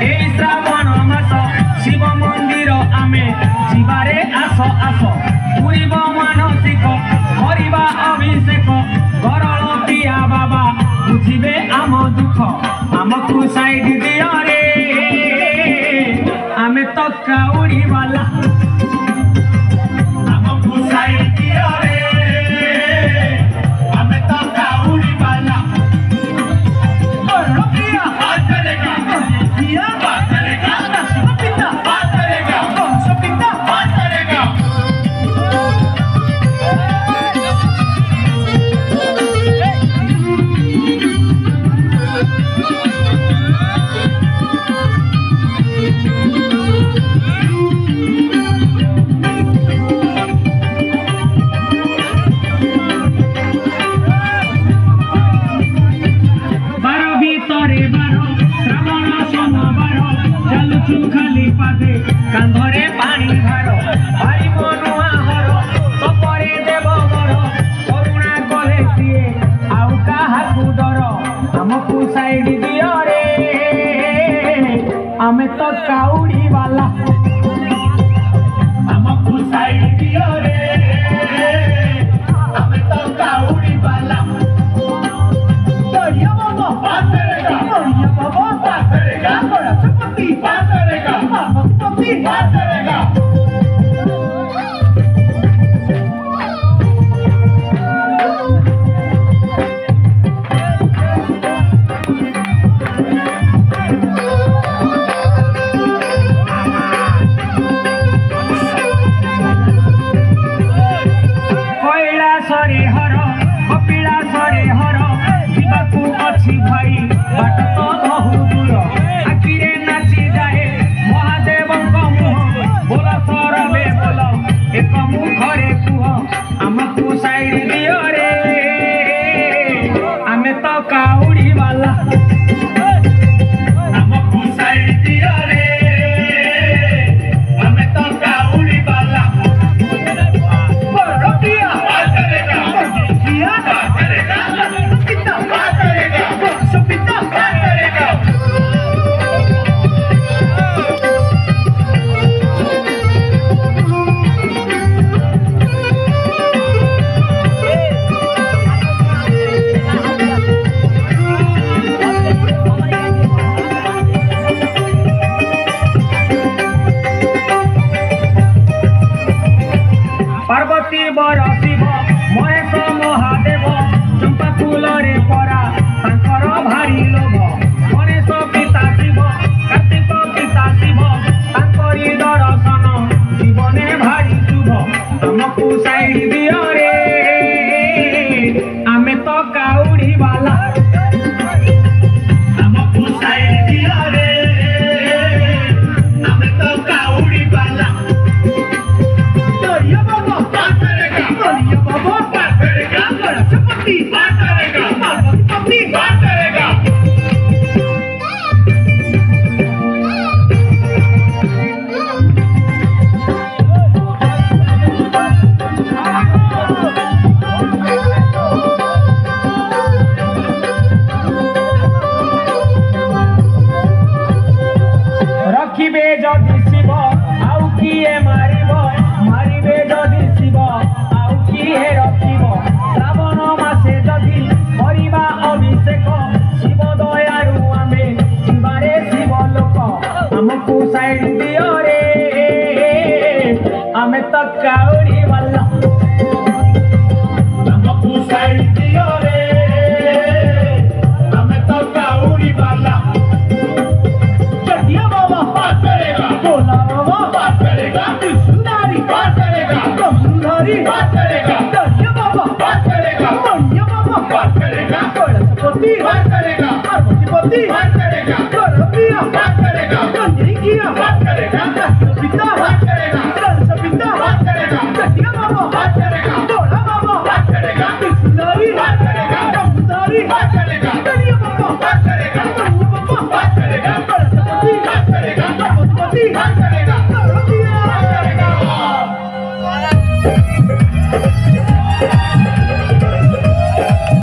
এই শ্রাবণ মাস শিব মন্দির আমি জীবারে আস আস পুরিব মানসিক করিবা অভিষেক গরল দিয়া বাবা বুঝিবে আম দুঃখ আমকু সাইড দিও রে আমি তো কাউড়ি বালা আমকু সাইড দিও রে আমি তো কাউড়ি বালা রকিয়া বাত করেগা কিয়া বাত করেগা পিতা বাত করেগা সপিতা বাত করেগা খালি পাদে কান্ধরে পানি ভার ভারি মনুয়া হর তপরে দেব বর করুণা কলে দিয়ে আউ কাহাকু ডর আমকু সাইড দিও রে আমি তো কাউড়ি বালা আমকু সাইড দিও রে আমি তো কাউড়ি বালা দরিয়া বাবা বাত করেগা দরিয়া বাবা বাত করেগা সপতি বাত করেগা সপতি বাত করেগা কৈলাসরে হর কপিলাসরে হর ଯିବାକୁ ଅଛି ଭାଇ ବାଟ ତ ବହୁ ଦୂର ଆଖିରେ ନାଚି ଯାଏ ମହାଦେବଙ୍କ ମୁହଁ ବୋଲ ସରବେ ବୋଲ ଏକ ମୁଖରେ କୁହ ଆମକୁ ସାଇଡ ଦିଅ ରେ ଆମେ ତ କାଉଡି ବାଲା ଆମକୁ ସାଇଡ ଦିଅ ରେ ଆମେ ତ କାଉଡି ବାଲା ରକିଆ ବାତ କରେଗା କିଆ ବାତ କରେଗା पिता बात करेगा सपिता बात करेगा पार्वती बर शिव महेश महादेव चंपा फूलरे परा तांकर भारी लोभ गणेश पिता शिव कार्तिक पिता शिव तांकरी दर्शन जीवने भारी शुभ हमकु साइड दियो रे आमे तो काउड़ी वाला हमकु साइड दियो रे आमे तो काउड़ी वाला दरिया बाबा बात करेगा दरिया बाबा बात करेगा सपति बात करेगा सपति बात करेगा रखिबे जदि शिव आउ किए मारिब मारिबे जदि शिव आउ किए रखिब श्रावण मासे जदि करिबा अभिषेक शिव दयारु आमे जीवारे शिव लोक हमकु साइड दियो रे आमे तो काउड़ी वाला हमकु साइड दियो रे आमे तो काउड़ी वाला चटिया बाबा बात करेगा भोला बाबा बात करेगा सुंदरी बात करेगा कमलधारी बात करेगा दरिया बाबा बात करेगा मनिया बाबा बात करेगा गणपति बात करेगा पार्वतीपति बात करेगा गणपिया बात करेगा गंजरी किया बात करेगा पिता बात करेगा पिता बात करेगा चटिया बाबा बात करेगा भोला बाबा बात करेगा सुंदरी बात करेगा कमलधारी बात करेगा दरिया बाबा बात करेगा मनिया बाबा बात करेगा गणपति बात करेगा पार्वतीपति बात करेगा